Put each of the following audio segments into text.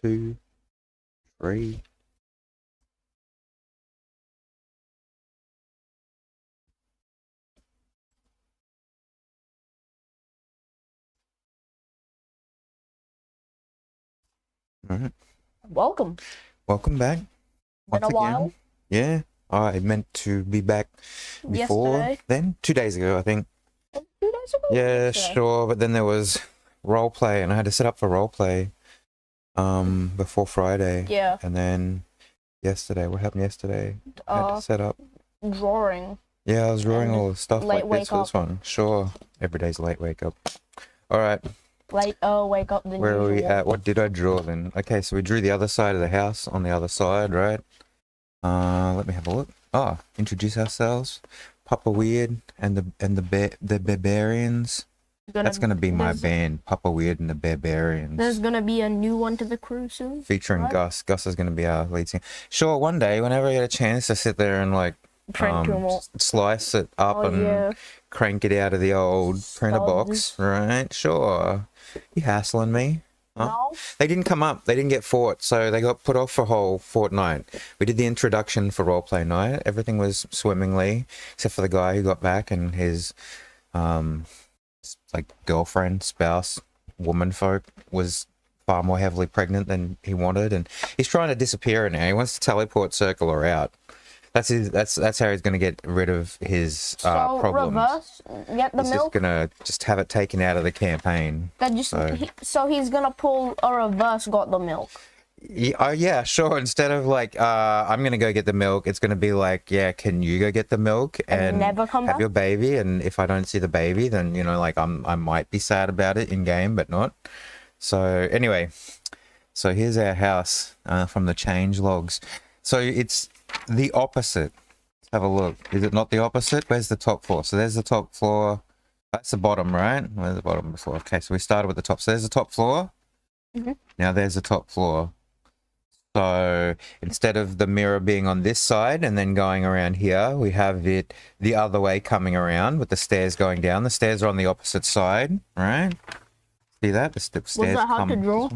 2, 3. All right. Welcome. Welcome back. Been a while. Yeah. I meant to be back before Yesterday. then. 2 days ago, I think. 2 days ago? Yeah, Yesterday. sure. But then there was roleplay, and I had to set up for roleplay before Friday. Yeah. And then yesterday, what happened yesterday? I had to set up. Drawing. Yeah, I was drawing And all the stuff late like wake this for this up. one. Sure. Every day's a late wake up. All right. Wake up the Where are we usual. at? What did I draw then? Okay, so we drew the other side of the house on the other side, right? Let me have a look. Introduce ourselves. Papa Weird and the Barbarians. That's gonna be my band, Papa Weird and the Barbarians. There's gonna be a new one to the crew soon. Featuring right? Gus. Gus is gonna be our lead singer. Sure, one day, whenever I get a chance to sit there and like Print them all. slice it up Oh, and yeah. crank it out of the old printer Studs. box, right? Sure. You hassling me? Huh? No. They didn't come up. They didn't get fought, so they got put off for a whole fortnight. We did the introduction for roleplay night. Everything was swimmingly, except for the guy who got back and his like girlfriend, spouse, woman folk was far more heavily pregnant than he wanted, and he's trying to disappear now. He wants to teleport, circle her out. That's how he's going to get rid of his problems. Reverse. Get the He's milk. just gonna have it taken out of the campaign. So he's gonna pull a reverse. Got the milk. Yeah, sure. Instead of like, I'm gonna go get the milk, it's gonna be like, yeah, can you go get the milk and never come have back? your baby? And if I don't see the baby, then like I might be sad about it in game, but not. So anyway, so here's our house from the change logs. So it's the opposite. Let's have a look. Is it not the opposite? Where's the top floor? So there's the top floor. That's the bottom, right? Where's the bottom before? Okay, so we started with the top. So there's the top floor. Mm-hmm. Now there's the top floor. So instead of the mirror being on this side and then going around here, we have it the other way coming around with the stairs going down. The stairs are on the opposite side, right? See that? The stairs Was that hard to draw?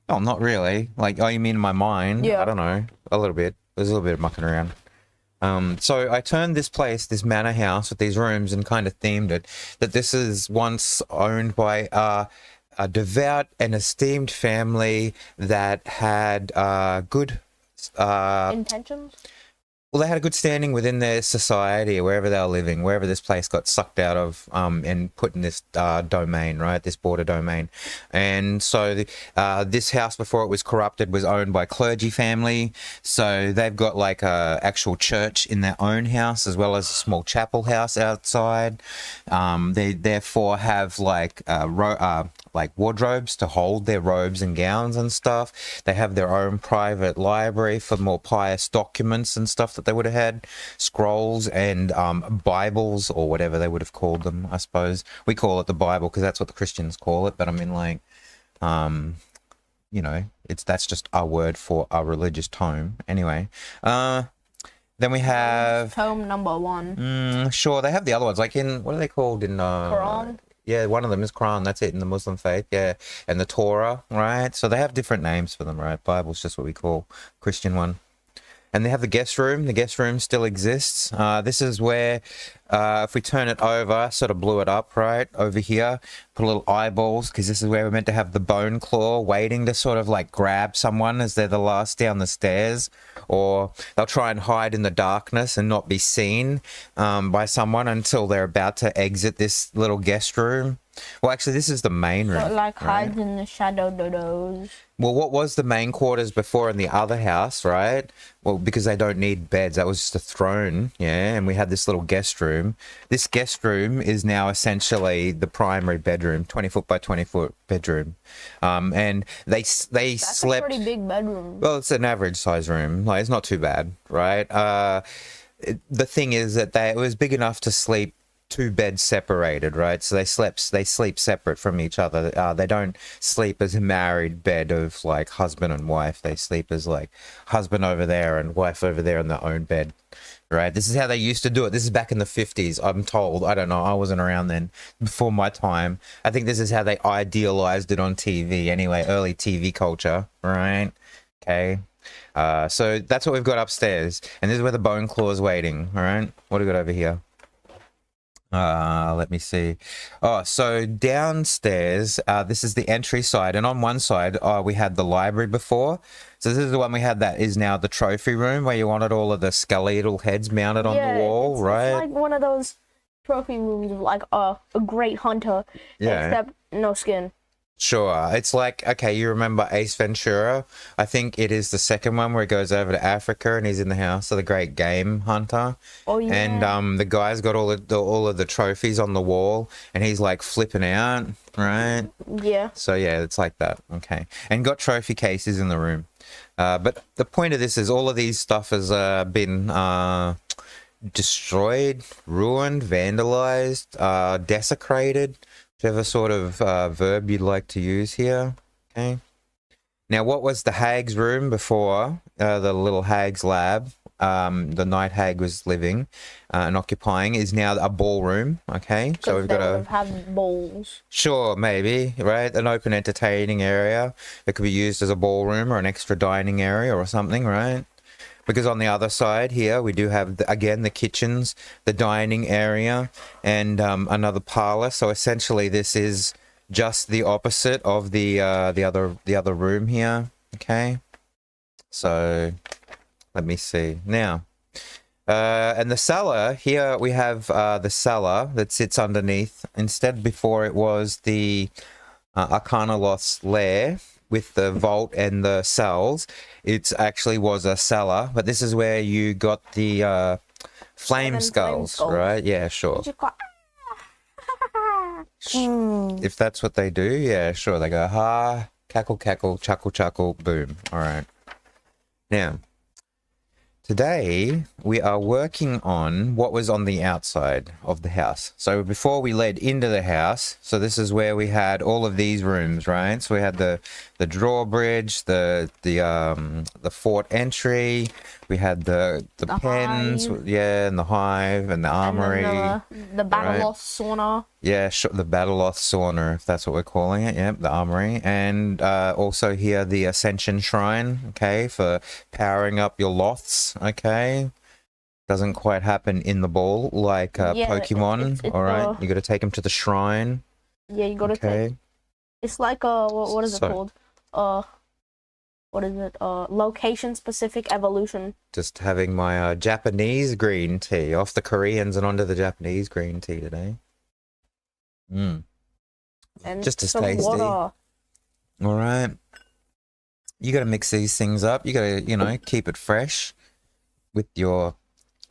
Oh, not really. Like, oh, you mean in my mind? Yeah. I don't know. A little bit. There's a little bit of mucking around. So I turned this place, this manor house with these rooms, and kind of themed it that this is once owned by a devout and esteemed family that had good Intentions. well, they had a good standing within their society, wherever they were living, wherever this place got sucked out of and put in this domain, right? This border domain. And so this house, before it was corrupted, was owned by clergy family. So they've got like a actual church in their own house, as well as a small chapel house outside. They therefore have like wardrobes to hold their robes and gowns and stuff. They have their own private library for more pious documents and stuff that they would have had, scrolls and Bibles or whatever they would have called them. I suppose we call it the Bible because that's what the Christians call it, but I mean, like, that's just our word for a religious tome. Anyway, then we have Tome number 1. sure, they have the other ones, like in, what are they called in Quran. Yeah, one of them is Quran. That's it in the Muslim faith. Yeah, and the Torah, right? So they have different names for them, right? Bible's just what we call Christian one. And they have the guest room. The guest room still exists. This is where, if we turn it over, sort of blew it up, right? Over here, put a little eyeballs, because this is where we're meant to have the bone claw waiting to sort of like grab someone as they're the last down the stairs. Or they'll try and hide in the darkness and not be seen by someone until they're about to exit this little guest room. Well, actually, this is the main room. But like right? hides in the shadow dodos. Well, what was the main quarters before in the other house, right? Well, because they don't need beds. That was just a throne, yeah? And we had this little guest room. This guest room is now essentially the primary bedroom, 20-foot by 20-foot bedroom. And they That's slept... a pretty big bedroom. Well, it's an average size room. Like, it's not too bad, right? The thing is that it was big enough to sleep 2 beds separated, right? So they sleep separate from each other. They don't sleep as a married bed of like husband and wife. They sleep as like husband over there and wife over there in their own bed. right? This is how they used to do it. This is back in the 50s, I'm told. I don't know. I wasn't around then, before my time. I think this is how they idealized it on TV anyway, early TV culture, right? Okay. So that's what we've got upstairs. And this is where the bone claw is waiting, all right? What do we got over here? Let me see. Oh, so downstairs, this is the entry side, and on one side, we had the library before. So this is the one we had that is now the trophy room, where you wanted all of the skeletal heads mounted on the wall, right? It's like one of those trophy rooms of like a great hunter, except no skin. Sure. It's like, okay, you remember Ace Ventura? I think it is the second one where he goes over to Africa and he's in the house of the great game hunter. Oh yeah. And the guy's got all of the trophies on the wall and he's like flipping out, right? Yeah. So yeah, it's like that. Okay. And got trophy cases in the room. But the point of this is all of these stuff has been destroyed, ruined, vandalized, desecrated. Whichever sort of verb you'd like to use here. Okay. Now, what was the hag's room before, the little hag's lab, the night hag was living and occupying, is now a ballroom. Okay. So we've got have bowls. Sure, maybe, right? An open entertaining area that could be used as a ballroom or an extra dining area or something, right? Because on the other side here, we do have, again, the kitchens, the dining area, and another parlor. So essentially, this is just the opposite of the other room here. Okay. So let me see now. And the cellar here, we have the cellar that sits underneath. Instead, before it was the Arcanoloth's lair with the vault and the cells, it actually was a cellar, but this is where you got the flame skulls, right? Yeah, sure. If that's what they do, yeah, sure. They go ha, cackle, cackle, chuckle, chuckle, boom. All right. Now, today we are working on what was on the outside of the house. So before we led into the house, so this is where we had all of these rooms, right? So we had the drawbridge, the fort entry, we had the pens, hive. Yeah, and the hive and the armory, and the battle of sauna. Yeah, sure, the Battleoth sauna, if that's what we're calling it. Yep, the armory. And also here the Ascension Shrine, okay, for powering up your Loths, okay. Doesn't quite happen in the ball like Pokemon, it's all right. You got to take them to the shrine. Yeah, you got to take. It's like what is it called? What is it? Location-specific evolution. Just having my Japanese green tea, off the Koreans and onto the Japanese green tea today. And just as tasty. Water. All right. You got to mix these things up. You got to, keep it fresh with your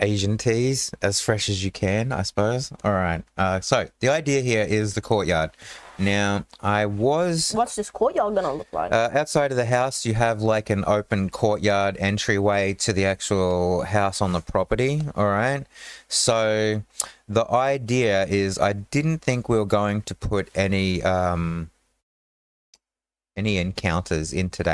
Asian teas, as fresh as you can, I suppose. All right. So the idea here is the courtyard. Now, What's this courtyard gonna look like? Outside of the house, you have like an open courtyard entryway to the actual house on the property. All right. So the idea is, I didn't think we were going to put any encounters into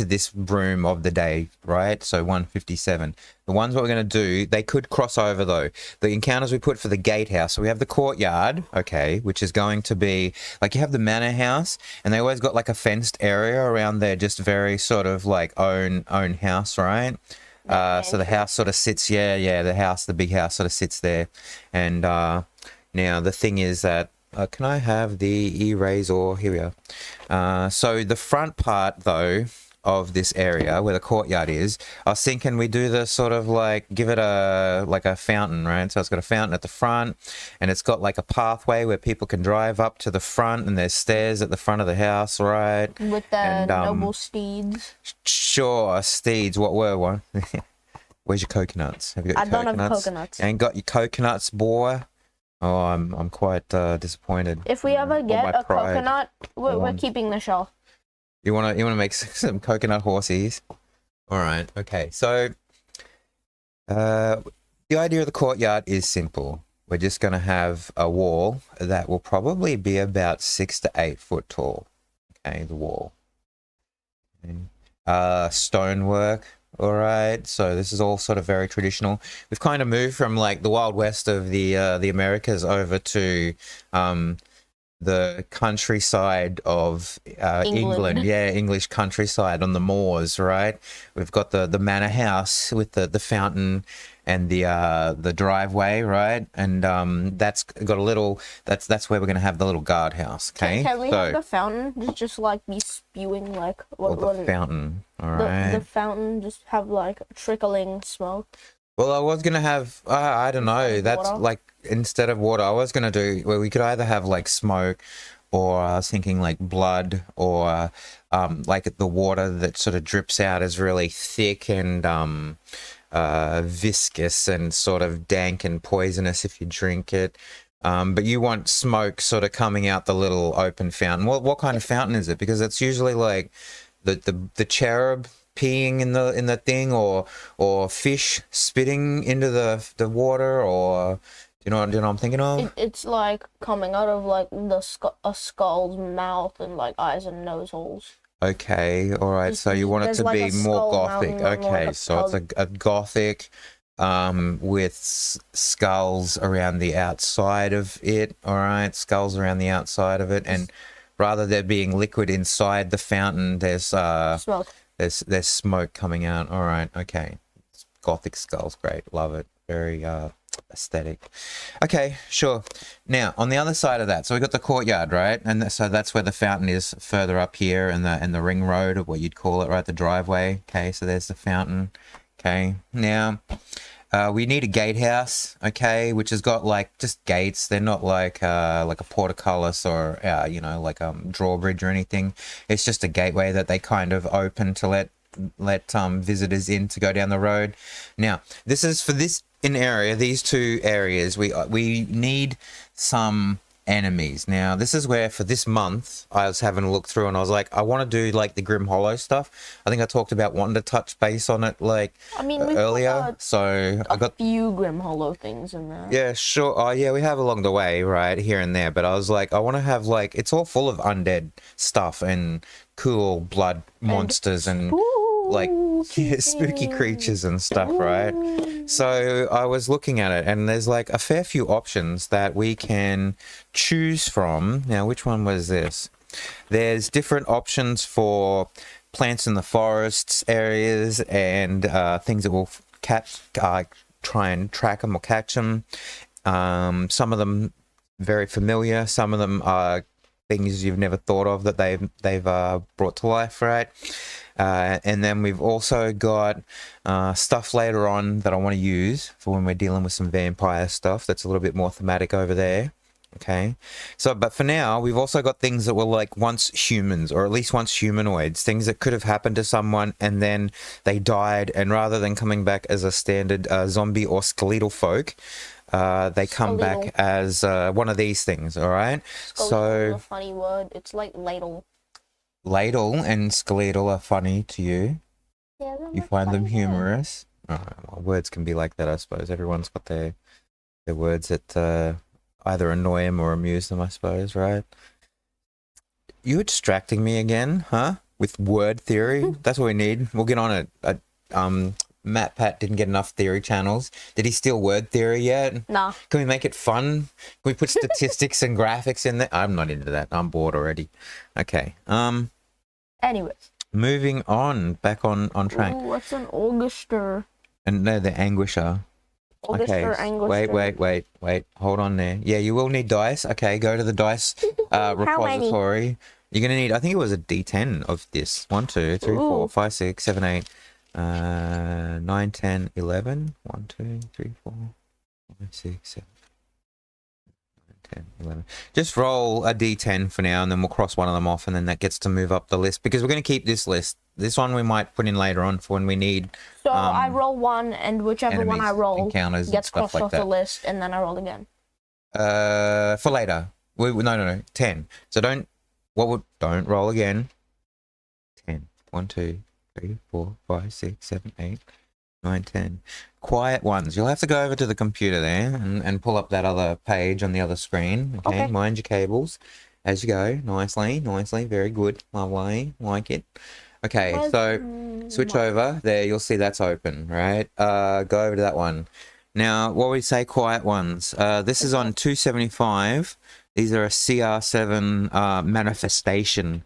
this room of the day, right? So 157. The ones what we're going to do, they could cross over though. The encounters we put for the gatehouse, so we have the courtyard, okay, which is going to be like, you have the manor house, and they always got like a fenced area around there, just very sort of like own house, right? So the house sort of sits, the big house sort of sits there. And now the thing is that, can I have the eraser? Here we are. So the front part, though, of this area where the courtyard is, I was thinking we do the sort of like, give it a fountain, right? So it's got a fountain at the front, and it's got like a pathway where people can drive up to the front, and there's stairs at the front of the house, right? With the noble steeds. Sure, steeds. What were one? Where's your coconuts? Have you got your coconuts? I don't have coconuts. You ain't got your coconuts, boy. Oh, I'm quite disappointed. If we ever get a coconut, we're keeping the shelf. You wanna make some coconut horsies? All right. Okay. So, the idea of the courtyard is simple. We're just gonna have a wall that will probably be about 6 to 8 foot tall. Okay, the wall. Okay. Stonework. All right, so this is all sort of very traditional. We've kind of moved from like the Wild West of the Americas over to the countryside of England. Yeah, English countryside on the moors, right? We've got the manor house with the fountain and the driveway, right? And that's got a little, that's where we're gonna have the little guardhouse. Okay, Can we have the fountain just like be spewing like the fountain? All right, the fountain just have like trickling smoke. well, I was gonna have, I don't know, that's water? like, instead of water, I was gonna do, well, we could either have like smoke, or I was thinking like blood, or like the water that sort of drips out is really thick and viscous and sort of dank and poisonous if you drink it. But you want smoke sort of coming out the little open fountain. What kind of fountain is it? Because it's usually like the cherub peeing in the thing, or fish spitting into the water, or do you know what I'm thinking of? It's like coming out of like a skull's mouth and like eyes and nose holes. Okay, all right. So you want it There's to like be a more skull gothic. mountain and Okay, like so it's a gothic with skulls around the outside of it. All right, skulls around the outside of it, and rather there being liquid inside the fountain, there's smoke. There's smoke coming out. All right, okay. Gothic skulls, great, love it. Very aesthetic. Okay, sure. Now on the other side of that, so we got the courtyard, right? And so that's where the fountain is, further up here, and the ring road, or what you'd call it, right? The driveway. Okay, so there's the fountain. Okay, now we need a gatehouse, okay, which has got like just gates. They're not like a portcullis or you know, like drawbridge or anything. It's just a gateway that they kind of open to let visitors in to go down the road. Now this is for this area, these two areas, we need some enemies. Now this is where, for this month, I was having a look through and I was like, I want to do like the Grim Hollow stuff. I think I talked about wanting to touch base on it like earlier, so I got a few Grim Hollow things in there. Yeah, sure. Oh yeah, we have along the way, right, here and there, but I was like, I want to have like, it's all full of undead stuff and cool blood monsters and like spooky creatures and stuff, right? So I was looking at it, and there's like a fair few options that we can choose from. Now, which one was this? There's different options for plants in the forests areas and things that will try and track them or catch them. Some of them very familiar. Some of them are things you've never thought of that they've brought to life, right? And then we've also got stuff later on that I want to use for when we're dealing with some vampire stuff that's a little bit more thematic over there. Okay, so but for now we've also got things that were like once humans, or at least once humanoids, things that could have happened to someone and then they died, and rather than coming back as a standard zombie or skeletal folk, they come back as one of these things. All right, so is a funny word. It's like ladle. Ladle and skeletal are funny to you. Yeah, you find them humorous. Well, words can be like that, I suppose. Everyone's got their words that either annoy them or amuse them, I suppose, right? You're distracting me again, huh? With word theory. That's what we need. We'll get on it. Matt Pat didn't get enough theory channels. Did he steal word theory yet? Nah. Can we make it fun? Can we put statistics and graphics in there? I'm not into that. I'm bored already. Okay. Anyways. Moving on. Back on track. Ooh, what's an Auguster? And no, the Anguisher. Okay. Wait. Hold on there. Yeah, you will need dice. Okay, go to the dice repository. You're gonna need, I think it was a D10 of this. 1, 2, 3, 4, 5, 6, 7, 8. 9, 10, 11. 1, 2, 3, 4, 5, 6, 7, 9, 10, 11. Just roll a D10 for now, and then we'll cross one of them off, and then that gets to move up the list, because we're going to keep this list. This one we might put in later on for when we need. So I roll one, and whichever one I roll gets crossed off the list, and then I roll again. For later. No. 10. So don't roll again. 10. 1, 2, 3, 4, 5, 6, 7, 8, 9, 10. Quiet ones. You'll have to go over to the computer there and pull up that other page on the other screen. Okay. Mind your cables as you go. Nicely. Very good. Lovely. Like it. Okay, so switch over there. You'll see that's open, right? Go over to that one. Now, what we say, quiet ones. This is on 275. These are a CR7 manifestation.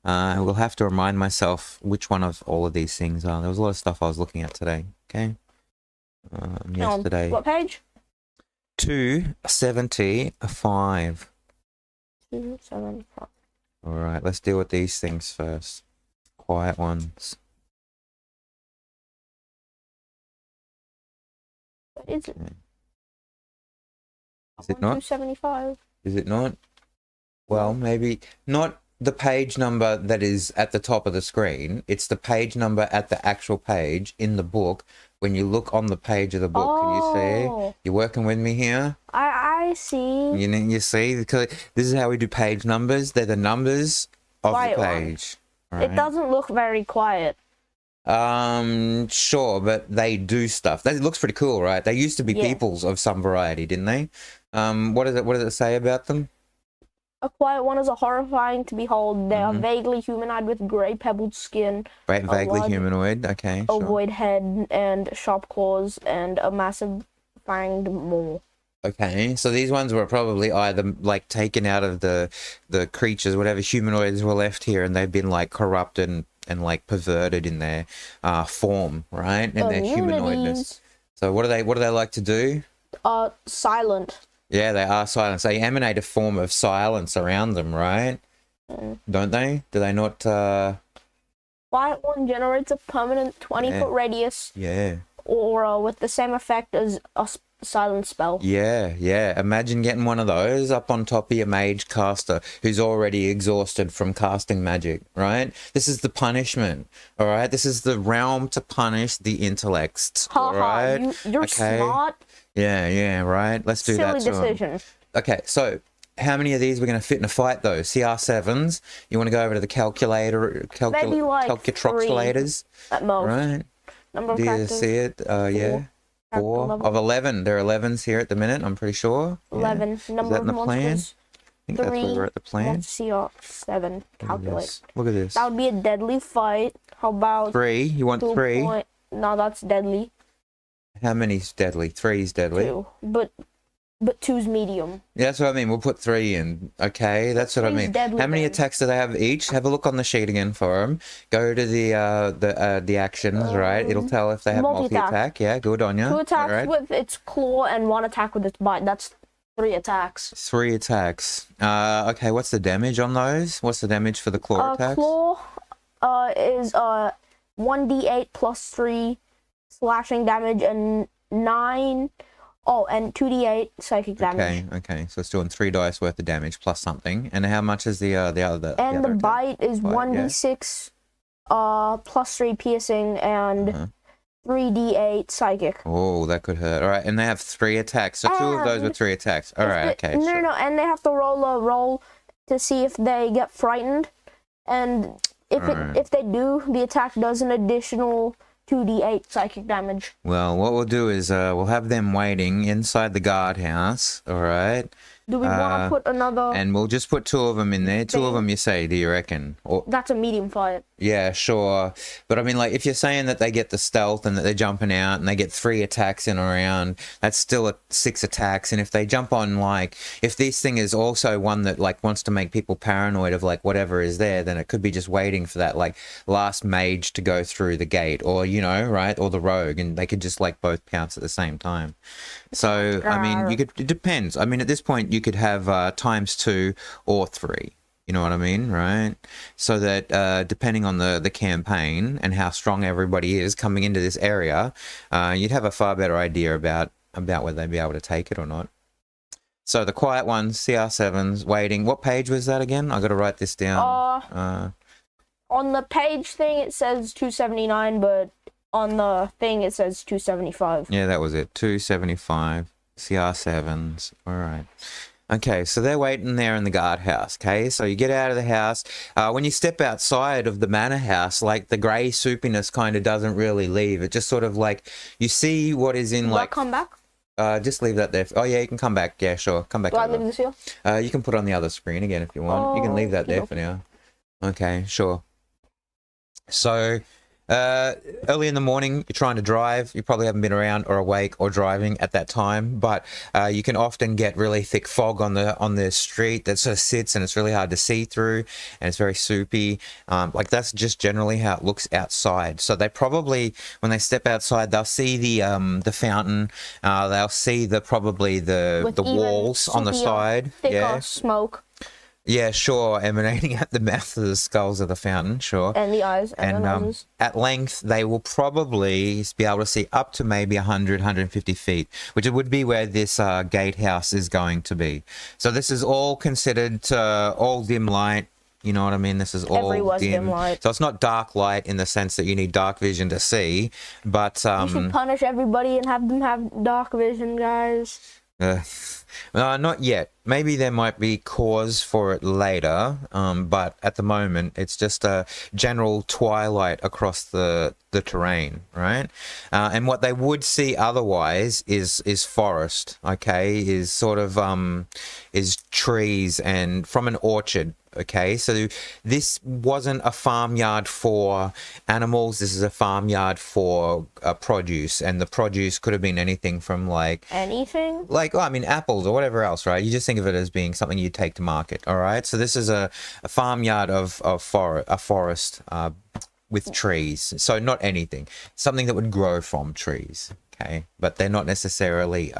We'll have to remind myself which one of all of these things are. There was a lot of stuff I was looking at today. Okay. Yesterday. What page? 275. 275. All right, let's deal with these things first. Quiet ones. What is it? Is it not? 275. Is it not? Well, maybe not the page number that is at the top of the screen. It's the page number at the actual page in the book. When you look on the page of the book, can you see? You're working with me here? I see. You see? Because this is how we do page numbers. They're the numbers of the page. Right? It doesn't look very quiet. Sure, but they do stuff. That looks pretty cool, right? They used to be peoples of some variety, didn't they? What does it say about them? A quiet one is a horrifying to behold. They are vaguely humanoid with grey pebbled skin. Right, vaguely humanoid. Okay, sure. Ovoid head and sharp claws and a massive fanged maw. Okay, so these ones were probably either like taken out of the creatures, whatever humanoids were left here, and they've been like corrupted and like perverted in their form, right? And their humanoidness. So what do they like to do? Silent. Yeah, they are silent. They emanate a form of silence around them, right? Don't they? Do they not? Quiet one generates a permanent 20-foot radius. Yeah. Or with the same effect as a silent spell. Yeah. Imagine getting one of those up on top of your mage caster who's already exhausted from casting magic, right? This is the punishment, all right? This is the realm to punish the intellects, all right? You're smart. Yeah, right. Let's do that. Silly decision. Okay, so how many of these we're going to fit in a fight, though? CR7s? You want to go over to the Maybe like calculators? At most. Right. Number of Do you characters? see it? Yeah. 4 of 11. There are 11s here at the minute, I'm pretty sure. 11. Yeah. Number Is that in the plan? monsters? I think that's where we're at the plan. CR7. Calculate. Look at this. That would be a deadly fight. How about 3? You want 3? No, that's deadly. How many's deadly? 3's deadly. 2. But 2's medium. Yeah, that's what I mean. We'll put 3 in. Okay, that's what I mean. How many attacks do they have each? Have a look on the sheet again for them. Go to the actions, right? It'll tell if they have multi-attack. Yeah, good on you. 2 attacks with its claw and 1 attack with its bite. That's 3 attacks. 3 attacks. Okay, what's the damage on those? What's the damage for the claw attacks? Claw is 1d8 plus 3 slashing damage and 9... Oh, and 2d8 psychic damage. Okay. So it's doing 3 dice worth of damage plus something. And how much is the other? And the bite is 1d6 plus 3 piercing and 3d8 psychic. Oh, that could hurt. All right, and they have 3 attacks. So 2 of those were 3 attacks. All right, okay. No, and they have to roll a roll to see if they get frightened. And if they do, the attack does an additional 2d8 psychic damage. Well, what we'll do is we'll have them waiting inside the guardhouse, all right? Do we want to put another... And we'll just put 2 of them in there. 2 of them, you say, do you reckon? Or... That's a medium fight. Yeah, sure. But I mean, like, if you're saying that they get the stealth and that they're jumping out and they get 3 attacks in a round, that's still 6 attacks. And if they jump on, like, if this thing is also one that, like, wants to make people paranoid of, like, whatever is there, then it could be just waiting for that, like, last mage to go through the gate or, you know, right? Or the rogue. And they could just, like, both pounce at the same time. So, I mean, it depends. I mean, at this point, you could have ×2 or 3. You know what I mean, right? So that depending on the campaign and how strong everybody is coming into this area, you'd have a far better idea about whether they'd be able to take it or not. So the quiet ones, CR7s, waiting. What page was that again? I got to write this down. On the page thing, it says 279, but on the thing, it says 275. Yeah, that was it. 275, CR7s. All right. Okay, so they're waiting there in the guardhouse, okay? So you get out of the house. When you step outside of the manor house, like, the grey soupiness kind of doesn't really leave. It just sort of, like, you see what is in, like... Do I come back? Just leave that there. Oh, yeah, you can come back. Yeah, sure. Come back. Do I leave this here? You can put it on the other screen again if you want. You can leave that there for now. Okay, sure. So early in the morning, you're trying to drive. You probably haven't been around or awake or driving at that time, but you can often get really thick fog on the street that sort of sits, and it's really hard to see through, and it's very soupy. Like that's just generally how it looks outside. So they probably, when they step outside, they'll see the fountain. They'll see probably the walls on the side. Thicker smoke. Yeah, sure, emanating at the mouth of the skulls of the fountain, sure. And the eyes and the noses. At length, they will probably be able to see up to maybe 100, 150 feet, which it would be where this gatehouse is going to be. So this is all considered all dim light. You know what I mean? This is all dim light. So it's not dark light in the sense that you need dark vision to see, but... you should punish everybody and have them have dark vision, guys. Not yet. Maybe there might be cause for it later, but at the moment it's just a general twilight across the terrain, right? And what they would see otherwise is forest, okay? Is sort of is trees and from an orchard. Okay, so this wasn't a farmyard for animals. This is a farmyard for produce, and the produce could have been anything from like anything, like I mean apples or whatever else, right? You just think of it as being something you take to market. All right, so this is a farmyard of a forest with trees. So not anything, something that would grow from trees. Okay, but they're not necessarily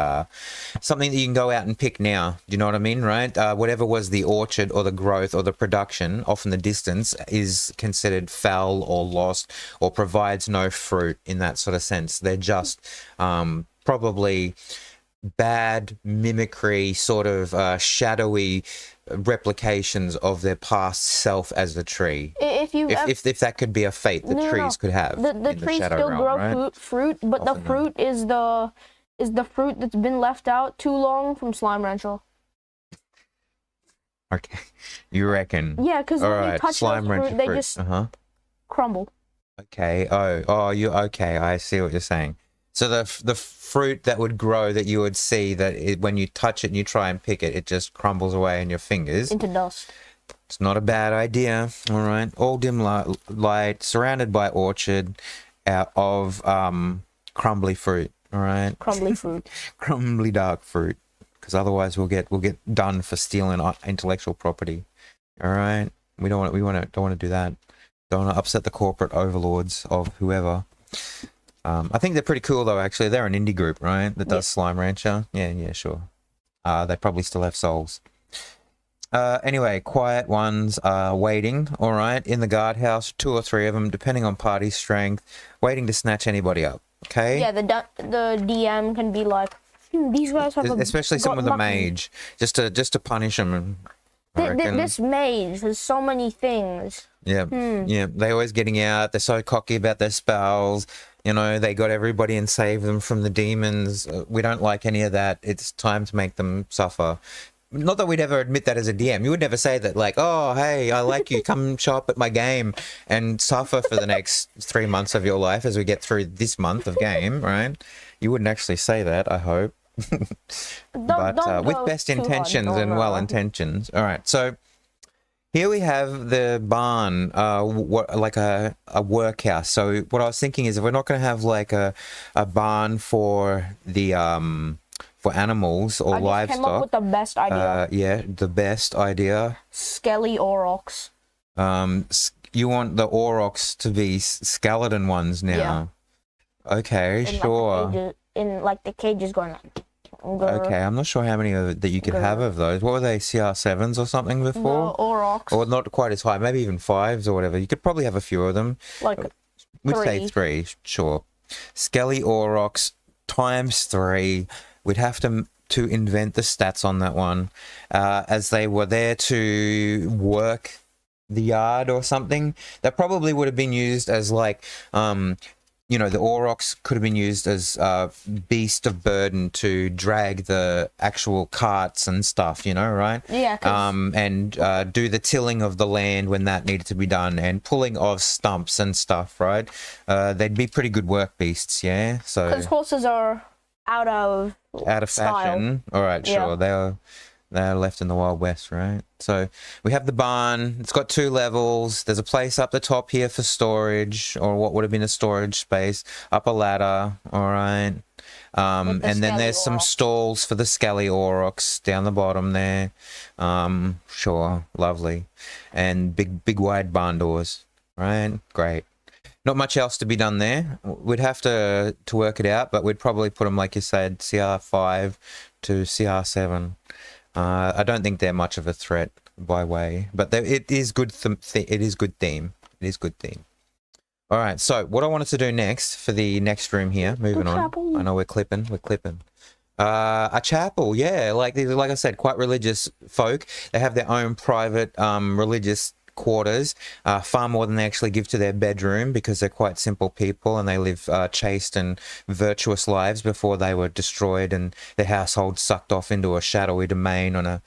something that you can go out and pick now. Do you know what I mean, right? Whatever was the orchard or the growth or the production, often the distance, is considered foul or lost or provides no fruit in that sort of sense. They're just probably bad mimicry, sort of shadowy replications of their past self as the tree. If that could be a fate that trees could have. The trees still grow right? fruit, but often the fruit is the fruit that's been left out too long from Slime Rancher. Okay, you reckon? Yeah, because when you touch those fruit, they just crumble. Okay. Oh, you okay? I see what you're saying. So the fruit that would grow that you would see that when you touch it and you try and pick it, it just crumbles away in your fingers. Into dust. It's not a bad idea. All right. All dim light, surrounded by orchard of crumbly fruit. All right. Crumbly fruit. Crumbly dark fruit. Because otherwise we'll get done for stealing intellectual property. All right. Don't want to do that. Don't want to upset the corporate overlords of whoever. I think they're pretty cool though. Actually, they're an indie group, right? That does Slime Rancher. Yeah, sure. They probably still have souls. Anyway, quiet ones are waiting. All right, in the guardhouse, 2 or 3 of them, depending on party strength, waiting to snatch anybody up. Okay. Yeah, the DM can be like, these guys have especially some with a mage, just to punish them. This mage has so many things. Yeah, yeah. They're always getting out. They're so cocky about their spells. You know, they got everybody and saved them from the demons. We don't like any of that. It's time to make them suffer. Not that we'd ever admit that as a DM. You would never say that like, oh, hey, I like you. Come show up at my game and suffer for the next 3 months of your life as we get through this month of game, right? You wouldn't actually say that, I hope. But with best intentions and well intentions. All right, so here we have the barn, like a workhouse. So what I was thinking is, if we're not going to have like a barn for the for animals or livestock, I came up with the best idea. Yeah, the best idea. Skelly aurochs. You want the aurochs to be skeleton ones now? Yeah. Okay, sure. In like the cages going on. Okay, I'm not sure how many that you could have of those. What were they, CR7s or something before? No, aurochs. Or not quite as high, maybe even 5s or whatever. You could probably have a few of them. Like we'd say 3, sure. Skelly aurochs times 3. We'd have to invent the stats on that one, as they were there to work the yard or something. That probably would have been used as like you know, the aurochs could have been used as beast of burden to drag the actual carts and stuff, you know, right? Yeah. And do the tilling of the land when that needed to be done, and pulling of stumps and stuff, right? They'd be pretty good work beasts, yeah. So because horses are out of fashion. All right, sure. They're left in the Wild West, right? So we have the barn. It's got 2 levels. There's a place up the top here for storage, or what would have been a storage space. Up a ladder, all right. And then there's some stalls for the scaly aurochs down the bottom there. Sure, lovely. And big wide barn doors, right? Great. Not much else to be done there. We'd have to work it out, but we'd probably put them, like you said, CR5 to CR7. I don't think they're much of a threat by way, but it is good. It is good theme. It is good theme. All right. So what I wanted to do next for the next room here, moving on. I know we're clipping. A chapel, yeah. Like I said, quite religious folk. They have their own private religious quarters, far more than they actually give to their bedroom, because they're quite simple people and they live chaste and virtuous lives before they were destroyed and their household sucked off into a shadowy domain on a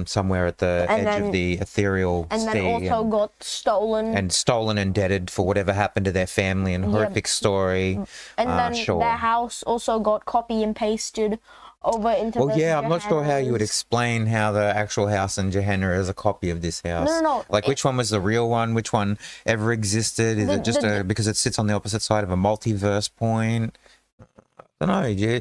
somewhere at the edge of the ethereal sea, and then also got stolen and deaded for whatever happened to their family and horrific story. And then their house also got copy and pasted over into I'm not sure how you would explain how the actual house in Gehenna is a copy of this house. No. Like, which one was the real one? Which one ever existed? Is it just because it sits on the opposite side of a multiverse point? I don't know.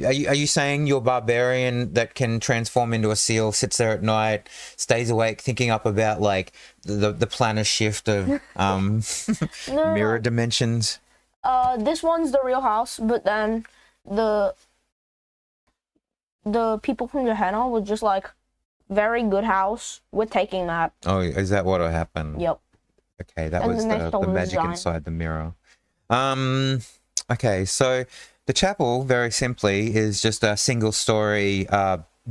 Are you saying your barbarian that can transform into a seal sits there at night, stays awake, thinking up about like the planar shift of mirror dimensions? This one's the real house, but then the people from Gehenna was just like, very good house, we're taking that. Oh, is that what happened? Yep. Okay, that was the magic inside the mirror. Okay, so the chapel, very simply, is just a single-story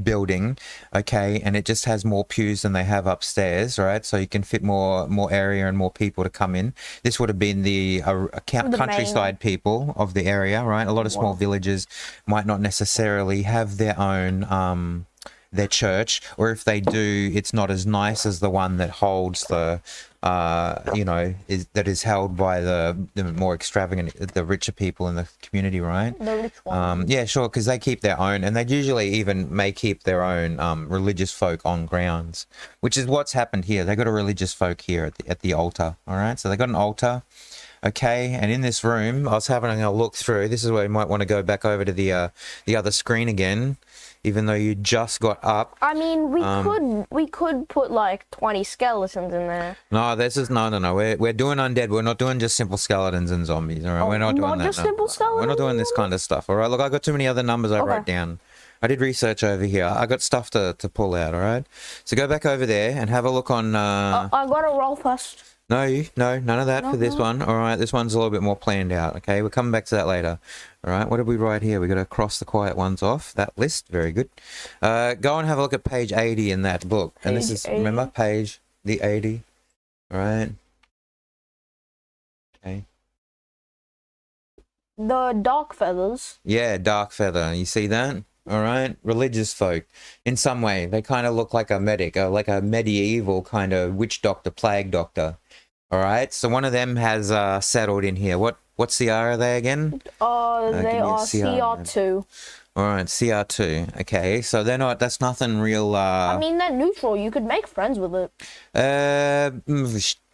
building, okay, and it just has more pews than they have upstairs, right? So you can fit more area and more people to come in. This would have been the countryside people of the area, right? A lot of small villages might not necessarily have their own their church, or if they do, it's not as nice as the one that holds the that is held by the more extravagant, the richer people in the community, right? The rich ones. Yeah, sure, because they keep their own, and they usually even may keep their own religious folk on grounds, which is what's happened here. They got a religious folk here at the altar, all right? So they got an altar. Okay, and in this room, I was having a look through. This is where you might want to go back over to the other screen again, even though you just got up. I mean, we could put like 20 skeletons in there. No, this is no. We're doing undead. We're not doing just simple skeletons and zombies. All right, we're not doing that. Not just simple skeletons. We're not doing this kind of stuff. All right, look, I got too many other numbers I wrote down. I did research over here. I got stuff to pull out. All right, so go back over there and have a look on. I got to roll first. No, none of that for this one. All right, this one's a little bit more planned out. Okay, we're coming back to that later. All right, what did we write here? We got to cross the quiet ones off that list. Very good. Go and have a look at page 80 in that book. And this is, remember, page the 80. All right. Okay. The dark feathers. Yeah, dark feather. You see that? All right, religious folk. In some way, they kind of look like a medic, like a medieval kind of witch doctor, plague doctor. All right, so one of them has settled in here. What CR are they again? They are CR2. All right, CR2. Okay, so they're not. That's nothing real. I mean, they're neutral. You could make friends with it.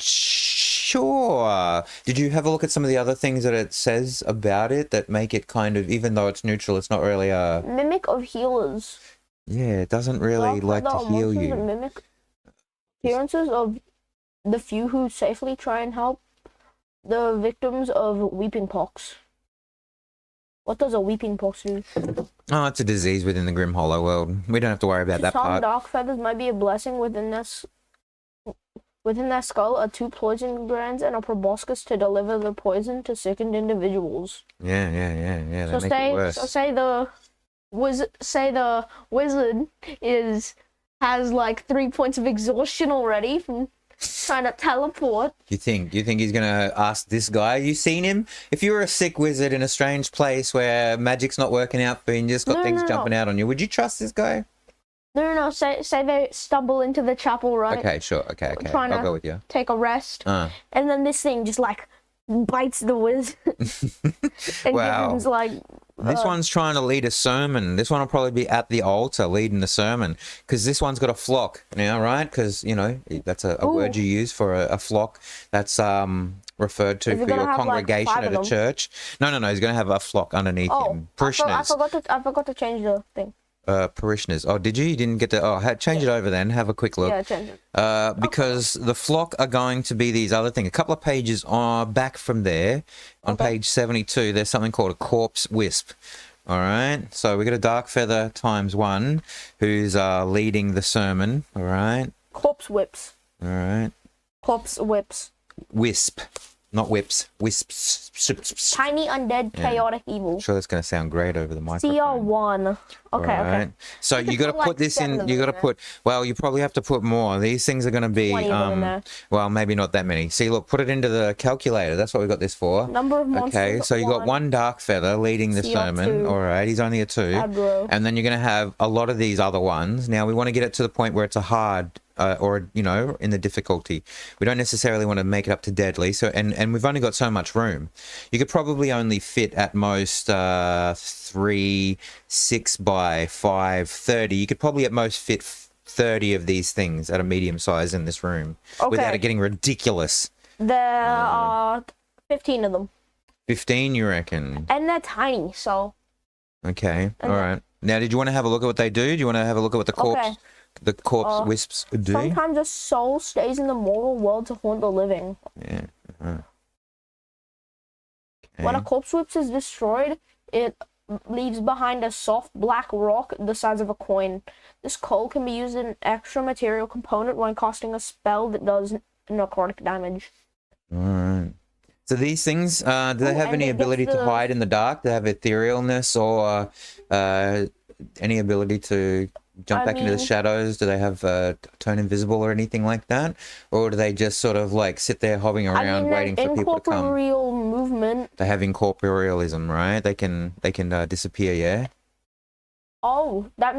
Sure. Did you have a look at some of the other things that it says about it that make it kind of, even though it's neutral, it's not really a mimic of healers. Yeah, it doesn't really like to heal you. Mimic appearances of the few who safely try and help the victims of weeping pox. What does a weeping pox do? Oh, it's a disease within the Grim Hollow world. We don't have to worry about that part. Some dark feathers might be a blessing within this. Within their skull are 2 poison glands and a proboscis to deliver the poison to sickened individuals. Yeah. So make it worse. So say the wizard has like 3 points of exhaustion already from trying to teleport. You think he's gonna ask this guy? You seen him? If you were a sick wizard in a strange place where magic's not working out for you and you just got things jumping out on you, would you trust this guy? No. Say they stumble into the chapel, right? Okay, sure. Okay. I'll go with you. Take a rest. And then this thing just like bites the wizard. And gives him like This one's trying to lead a sermon. This one will probably be at the altar leading the sermon, because this one's got a flock now, right? Because, you know, that's a word you use for a flock. That's referred to for your congregation at a church. No, he's going to have a flock underneath him. Parishioners. I forgot to change the thing. Parishioners. Oh, did you? You didn't get to... change it over then. Have a quick look. Yeah, change it. Because the flock are going to be these other things. A couple of pages back from there, on page 72, there's something called a corpse wisp. All right? So we got a dark feather times 1 who's leading the sermon. All right? Corpse whips. All right? Corpse whips. Wisp. Not whips. Wisps. Tiny, undead, chaotic evil. I'm sure that's going to sound great over the microphone. CR1. Okay. So you got to put this in. You got to put. Well, you probably have to put more. These things are going to be. Well, maybe not that many. See, look, put it into the calculator. That's what we got this for. Number of monsters. Okay, so you got 1 dark feather leading the sermon. All right, he's only a 2. And then you're going to have a lot of these other ones. Now we want to get it to the point where it's a hard. Or, you know, in the difficulty. We don't necessarily want to make it up to deadly. So, and we've only got so much room. You could probably only fit at most 3 6 by 5 30. You could probably at most fit 30 of these things at a medium size in this room without it getting ridiculous. There are 15 of them. 15, you reckon? And they're tiny, so. Okay, all right. Now, did you want to have a look at what they do? Do you want to have a look at what the corpse... The corpse wisps do? Sometimes a soul stays in the mortal world to haunt the living. Yeah. Okay. When a corpse wisp is destroyed, it leaves behind a soft black rock the size of a coin. This coal can be used as an extra material component when casting a spell that does necrotic damage. All right. So these things, do they have any ability to hide in the dark? Do they have etherealness or any ability to... jump back into the shadows? Do they have turn invisible or anything like that, or do they just sort of like sit there hopping around waiting for people to come? Incorporeal movement. They have incorporealism, right? They can disappear. Yeah. Oh, that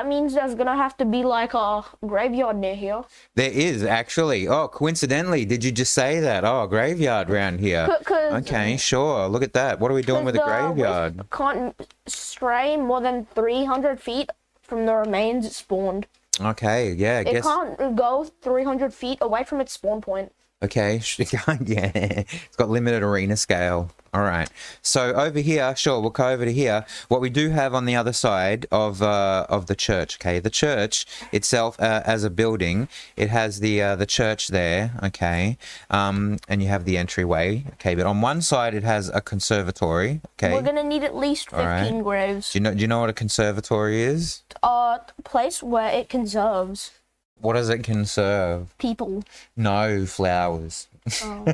means there's gonna have to be like a graveyard near here. There is actually. Oh, coincidentally, did you just say that? Oh, a graveyard around here. Okay, sure. Look at that. What are we doing with a graveyard? Can't stray more than 300 feet from the remains it spawned. Okay, yeah. It can't go 300 feet away from its spawn point. Okay, yeah. It's got limited arena scale. All right. So over here, sure, we'll go over to here. What we do have on the other side of the church, okay? The church itself as a building, it has the church there, okay? And you have the entryway, okay? But on one side, it has a conservatory, okay? We're gonna need at least 15 graves. Do you know what a conservatory is? A place where it conserves. What does it conserve? People. No, flowers. Oh.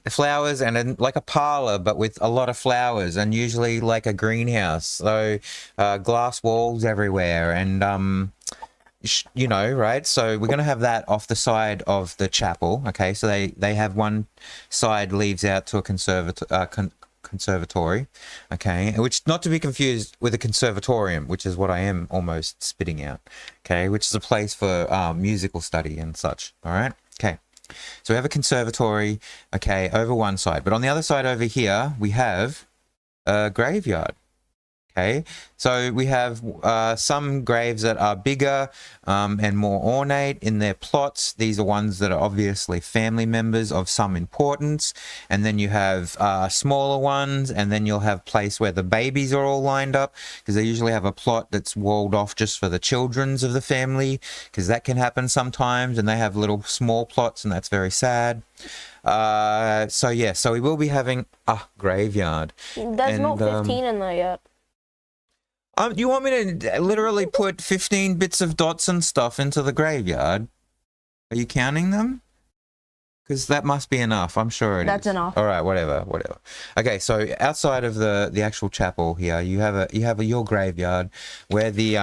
Flowers and like a parlor, but with a lot of flowers, and usually like a greenhouse. So glass walls everywhere, and you know, right? So we're gonna have that off the side of the chapel. Okay, so they have one side leads out to a conservatory, okay, which not to be confused with a conservatorium, which is what I am almost spitting out, okay, which is a place for musical study and such. All right, okay, so we have a conservatory, okay, over one side, but on the other side over here we have a graveyard. Okay, so we have some graves that are bigger and more ornate in their plots. These are ones that are obviously family members of some importance. And then you have smaller ones, and then you'll have place where the babies are all lined up, because they usually have a plot that's walled off just for the children's of the family, because that can happen sometimes, and they have little small plots, and that's very sad. So yeah, so we will be having a graveyard. There's not 15 in there yet. You want me to literally put 15 bits of dots and stuff into the graveyard? Are you counting them? Because that must be enough. I'm sure it is. That's enough. All right, whatever. Okay, so outside of the actual chapel here, you have your graveyard where the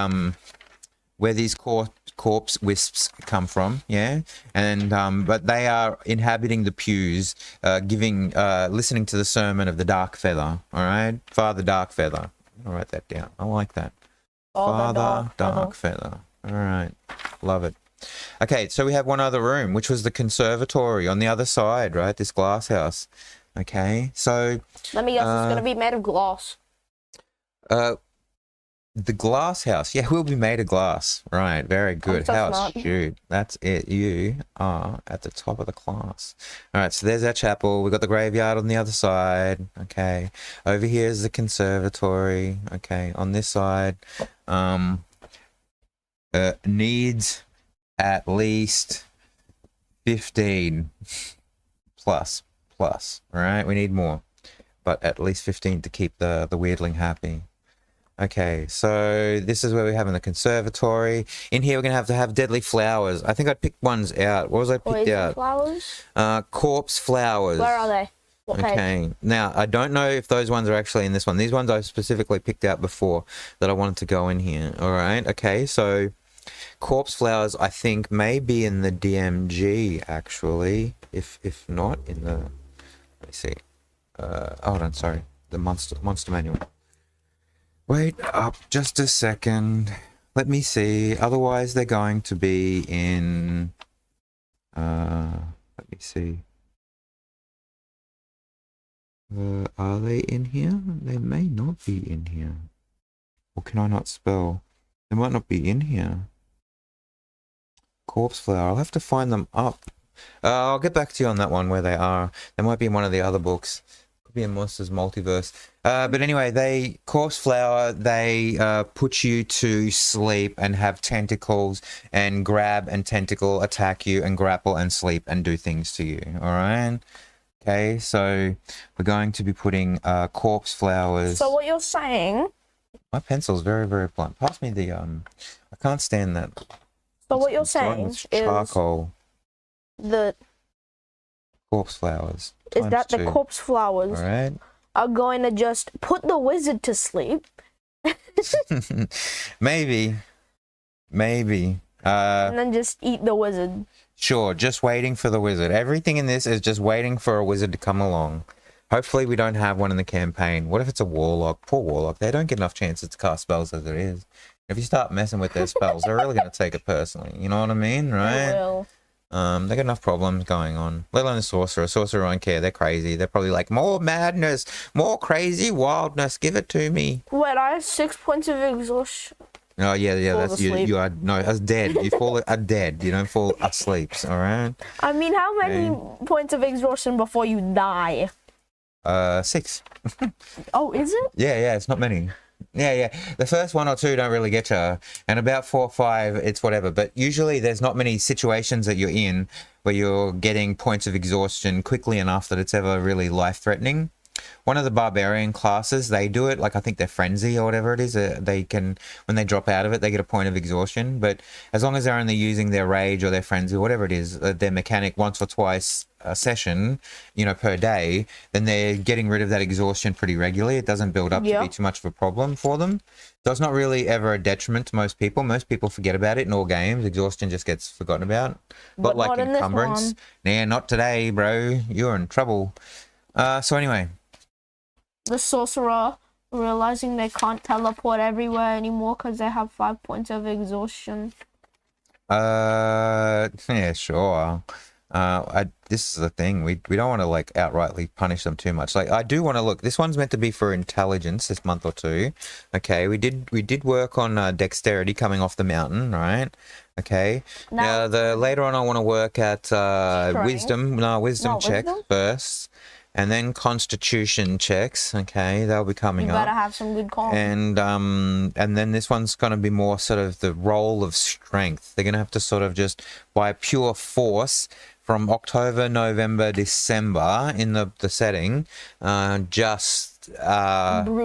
where these corpse wisps come from, yeah, and but they are inhabiting the pews, listening to the sermon of the Dark Feather. All right, Father Dark Feather. I'll write that down. I like that. Father Dark Feather. All right. Love it. Okay, so we have one other room, which was the conservatory on the other side, right? This glass house. Okay, so... Let me guess, it's going to be made of glass. The glass house. Yeah, we'll be made of glass. Right, very good. so How smart. astute. That's it. You are at the top of the class. All right, so there's our chapel. We've got the graveyard on the other side. Okay. Over here is the conservatory. Okay. On this side, needs at least 15 plus. All right, we need more, but at least 15 to keep the weirdling happy. Okay, so this is where we're having the conservatory. In here, we're going to have deadly flowers. I think I picked ones out. What was I picked Poison out? flowers? Corpse flowers. Where are they? What page? Okay, now I don't know if those ones are actually in this one. These ones I specifically picked out before that I wanted to go in here. All right, okay, so corpse flowers I think may be in the DMG actually. If not in the, let me see. Hold on, sorry, the monster manual. Wait up just a second. Let me see. Otherwise, they're going to be in... let me see. Are they in here? They may not be in here. Or can I not spell? They might not be in here. Corpse flower. I'll have to find them up. I'll get back to you on that one where they are. They might be in one of the other books. Could be in Monsters Multiverse. But anyway, corpse flower, they put you to sleep and have tentacles and grab and tentacle, attack you and grapple and sleep and do things to you. All right. Okay, so we're going to be putting corpse flowers. So what you're saying? My pencil's very, very blunt. Pass me the I can't stand that. So what you're Starting saying with is charcoal. the Corpse flowers. is that ×2. the corpse flowers All right. are going to just put the wizard to sleep? Maybe. And then just eat the wizard. Sure, just waiting for the wizard. Everything in this is just waiting for a wizard to come along. Hopefully we don't have one in the campaign. What if it's a warlock? Poor warlock. They don't get enough chances to cast spells as it is. If you start messing with their spells, they're really going to take it personally. You know what I mean, right? They will. They got enough problems going on. Let alone the sorcerer. Sorcerer won't care. They're crazy. They're probably like, more madness, more crazy wildness. Give it to me. Wait, I have 6 points of exhaustion. Oh yeah. Fall That's you. asleep. You are dead. You fall dead. You don't fall asleep. All right. I mean, how many points of exhaustion before you die? 6. Oh, is it? Yeah. It's not many. Yeah. The first 1 or 2 don't really get you, and about 4 or 5, it's whatever. But usually, there's not many situations that you're in where you're getting points of exhaustion quickly enough that it's ever really life-threatening. One of the barbarian classes, they do it, like I think they're frenzy or whatever it is. They can, when they drop out of it, they get a point of exhaustion. But as long as they're only using their rage or their frenzy, whatever it is, their mechanic once or twice a session, per day, then they're getting rid of that exhaustion pretty regularly. It doesn't build up to be too much of a problem for them. So it's not really ever a detriment to most people. Most people forget about it in all games. Exhaustion just gets forgotten about. But like not in encumbrance. this Nah, not today, bro. You're in trouble. So anyway. The sorcerer realizing they can't teleport everywhere anymore because they have 5 points of exhaustion. Yeah, sure. This is the thing. We don't want to like outrightly punish them too much. Like I do want to look. This one's meant to be for intelligence this month or two. Okay, we did work on dexterity coming off the mountain, right? Okay. Now the later on I want to work at wisdom. No, wisdom check first. And then constitution checks, okay, they'll be coming up. You better have some good calm. And then this one's going to be more sort of the role of strength. They're going to have to sort of just, by pure force, from October, November, December, in the setting, brute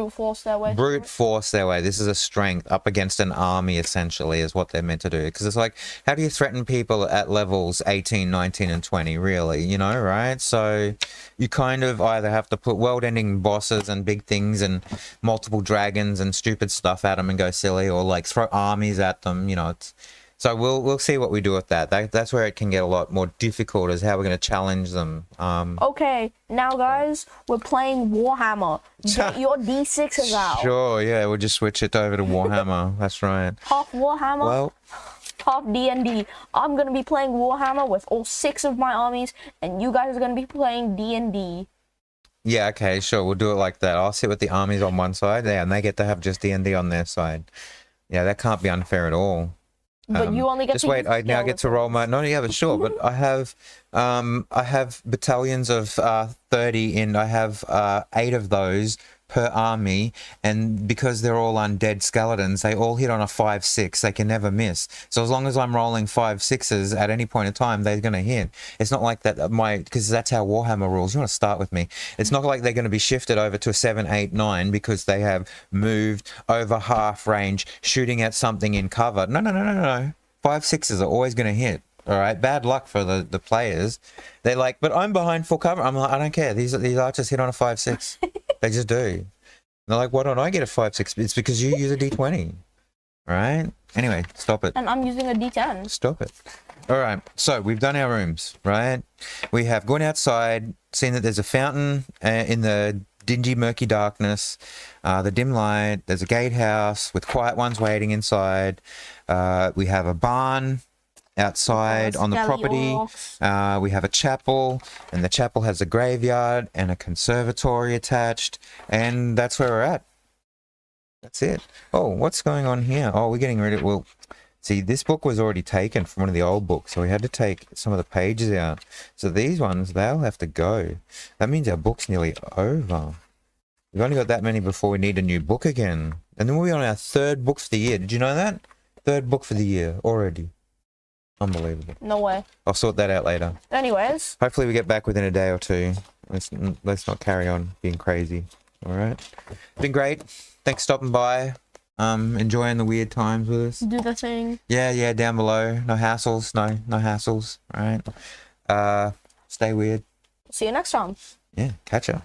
force their way. Brute force their way. This is a strength up against an army, essentially, is what they're meant to do. Because it's like, how do you threaten people at levels 18, 19, and 20, really? Right? So you kind of either have to put world-ending bosses and big things and multiple dragons and stupid stuff at them and go silly, or like throw armies at them. So we'll see what we do with that. That's where it can get a lot more difficult, is how we're going to challenge them. Okay, now guys, we're playing Warhammer. Get your D6s out. Sure, yeah, we'll just switch it over to Warhammer. That's right. Half Warhammer, Well, half D&D. I'm going to be playing Warhammer with all 6 of my armies, and you guys are going to be playing D&D. Yeah, okay, sure. We'll do it like that. I'll sit with the armies on one side, yeah, and they get to have just D&D on their side. Yeah, that can't be unfair at all. But you only get Just to wait. use I now get to roll my. No, yeah, but sure. But I have battalions of 30 in. I have 8 of those per army, and because they're all undead skeletons, they all hit on a 5/6. They can never miss. So as long as I'm rolling 5/6s at any point in time, they're going to hit. It's not like that. Because that's how Warhammer rules. You want to start with me? It's not like they're going to be shifted over to a 7, 8, 9 because they have moved over half range, shooting at something in cover. No, no, no, no, no. 5/6s are always going to hit. All right, bad luck for the players. They're like, but I'm behind full cover. I'm like, I don't care. These archers hit on a 5/6. They just do. And they're like, why don't I get a 5/6? It's because you use a D20. All right. Anyway, stop it. And I'm using a D10. Stop it. All right. So we've done our rooms, right? We have gone outside, seen that there's a fountain in the dingy, murky darkness, the dim light. There's a gatehouse with quiet ones waiting inside. We have a barn outside on the property. We have a chapel, and the chapel has a graveyard and a conservatory attached, and that's where we're at. That's it. Oh, what's going on here? Oh, we're getting rid of, well, see, this book was already taken from one of the old books, so we had to take some of the pages out. So these ones, they'll have to go. That means our book's nearly over. We've only got that many before we need a new book again. And then we'll be on our 3rd book for the year. Did you know that? 3rd book for the year already. Unbelievable. No way. I'll sort that out later. Anyways. Hopefully we get back within a day or 2. Let's not carry on being crazy. All right. Been great. Thanks for stopping by. Enjoying the weird times with us. Do the thing. Yeah, down below. No hassles. No hassles. All right. Stay weird. See you next time. Yeah, catch ya.